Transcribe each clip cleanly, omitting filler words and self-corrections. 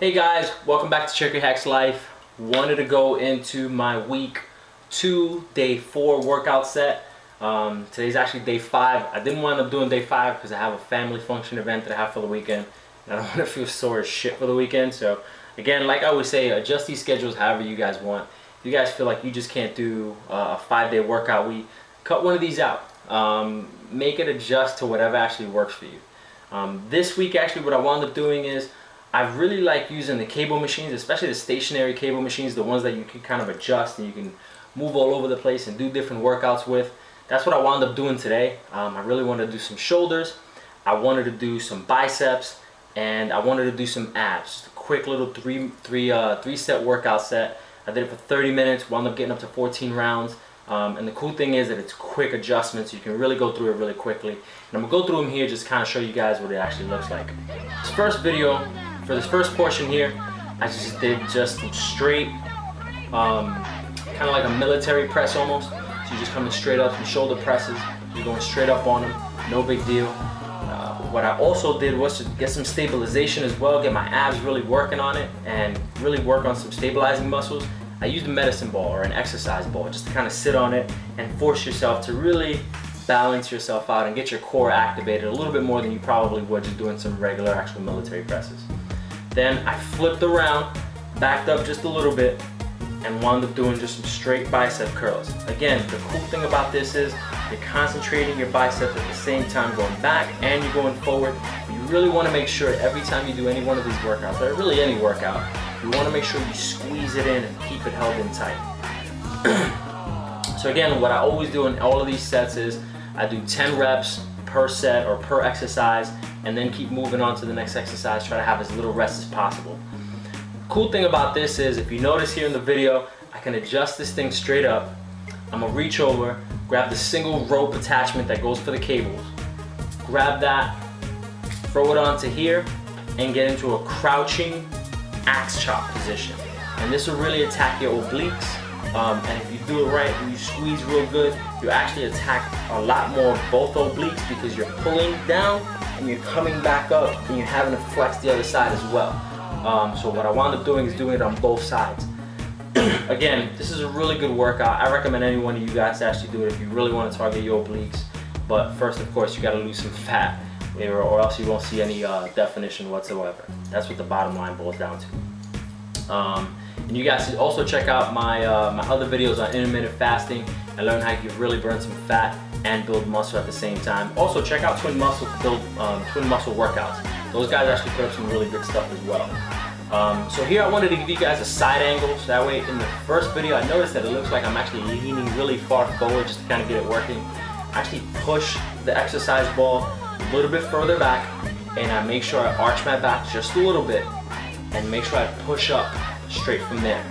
Hey guys, welcome back to Check Your Hacks Life. Wanted to go into my week 2, day 4 workout set. Today's actually day 5. I didn't wind up doing day 5 because I have a family function event that I have for the weekend. And I don't want to feel sore as shit for the weekend. So again, like I always say, adjust these schedules however you guys want. If you guys feel like you just can't do a 5-day workout week, cut one of these out. Make it adjust to whatever actually works for you. This week actually what I wound up doing is I really like using the cable machines, especially the stationary cable machines, the ones that you can kind of adjust and you can move all over the place and do different workouts with. That's what I wound up doing today. I really wanted to do some shoulders, I wanted to do some biceps, and I wanted to do some abs. Just a quick little three set workout set. I did it for 30 minutes, wound up getting up to 14 rounds. And the cool thing is that it's quick adjustments. You can really go through it really quickly. And I'm going to go through them here, just kind of show you guys what it actually looks like. This first video, for this first portion here, I just did just straight, kind of like a military press almost. So you're just coming straight up, some shoulder presses. You're going straight up on them, no big deal. What I also did was to get some stabilization as well, get my abs really working on it, and really work on some stabilizing muscles. I used a medicine ball or an exercise ball just to kind of sit on it and force yourself to really balance yourself out and get your core activated a little bit more than you probably would just doing some regular actual military presses. Then I flipped around, backed up just a little bit, and wound up doing just some straight bicep curls. Again, the cool thing about this is you're concentrating your biceps at the same time going back and you're going forward. You really want to make sure every time you do any one of these workouts, or really any workout, you want to make sure you squeeze it in and keep it held in tight. So again, what I always do in all of these sets is I do 10 reps per set or per exercise, and then keep moving on to the next exercise. Try to have as little rest as possible. Cool thing about this is, if you notice here in the video, I can adjust this thing straight up. I'm gonna reach over, grab the single rope attachment that goes for the cables, grab that, throw it onto here, and get into a crouching axe chop position. And this will really attack your obliques. And if you do it right and you squeeze real good, you actually attack a lot more of both obliques because you're pulling down and you're coming back up and you're having to flex the other side as well. So what I wound up doing is doing it on both sides. Again, this is a really good workout. I recommend any one of you guys to actually do it if you really want to target your obliques. But first, of course, you got to lose some fat, or else you won't see any definition whatsoever. That's what the bottom line boils down to. And you guys should also check out my my other videos on intermittent fasting and learn how you can really burn some fat and build muscle at the same time. Also check out Twin Muscle workouts. Those guys actually put up some really good stuff as well. So here I wanted to give you guys a side angle, so that way in the first video I noticed that it looks like I'm actually leaning really far forward just to kind of get it working. I actually push the exercise ball a little bit further back, and I make sure I arch my back just a little bit and make sure I push up straight from there.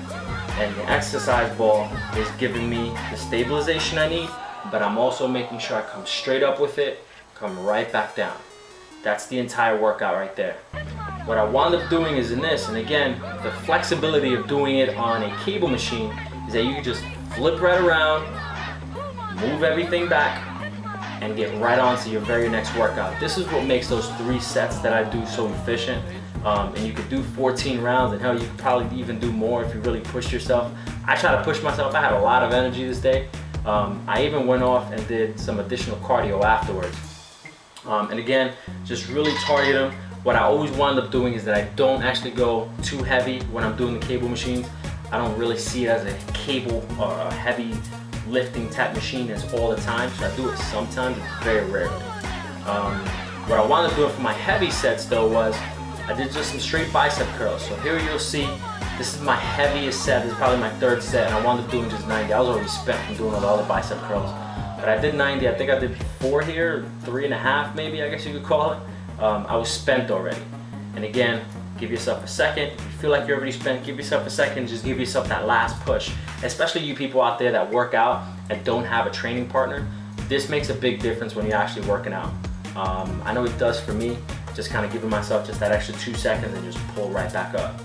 And the exercise ball is giving me the stabilization I need, but I'm also making sure I come straight up with it, come right back down. That's the entire workout right there. What I wound up doing is in this, and again, the flexibility of doing it on a cable machine is that you can just flip right around, move everything back, and get right on to your very next workout. This is what makes those 3 sets that I do so efficient. And you could do 14 rounds, and hell, you could probably even do more if you really push yourself. I try to push myself. I had a lot of energy this day. I even went off and did some additional cardio afterwards. And again, just really target them. What I always wind up doing is that I don't actually go too heavy when I'm doing the cable machines. I don't really see it as a cable or a heavy lifting type machine as all the time. So I do it sometimes, very rarely. What I wound up doing for my heavy sets though was I did just some straight bicep curls. So here you'll see, this is my heaviest set. This is probably my 3rd set, and I wound up doing just 90. I was already spent from doing all the other bicep curls. But I did 90, I think I did 4 here, 3.5 maybe, I guess you could call it. I was spent already. And again, give yourself a second. If you feel like you're already spent, give yourself a second, just give yourself that last push. Especially you people out there that work out and don't have a training partner. This makes a big difference when you're actually working out. I know it does for me, just kind of giving myself just that extra 2 seconds and just pull right back up.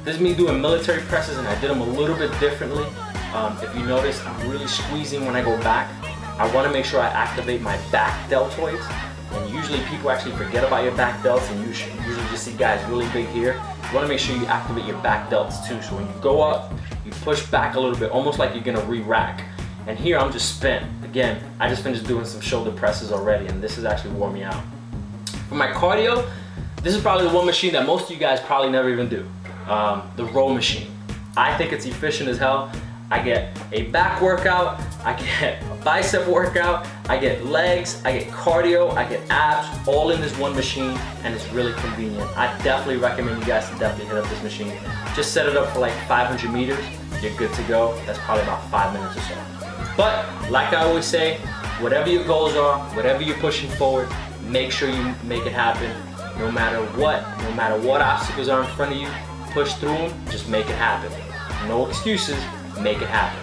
This is me doing military presses, and I did them a little bit differently. If you notice, I'm really squeezing when I go back. I want to make sure I activate my back deltoids. And usually people actually forget about your back delts, and you usually just see guys really big here. you wanna make sure you activate your back delts too. So when you go up, you push back a little bit, almost like you're gonna re-rack. And here I'm just spent. Again, I just finished doing some shoulder presses already, and this is actually wore me out. For my cardio, this is probably the one machine that most of you guys probably never even do. The row machine. I think it's efficient as hell. I get a back workout, I get a bicep workout, I get legs, I get cardio, I get abs, all in this one machine, and it's really convenient. I definitely recommend you guys to definitely hit up this machine. Just set it up for like 500 meters, you're good to go. That's probably about 5 minutes or so. But like I always say, whatever your goals are, whatever you're pushing forward, make sure you make it happen. No matter what obstacles are in front of you, push through them, just make it happen. No excuses, make it happen.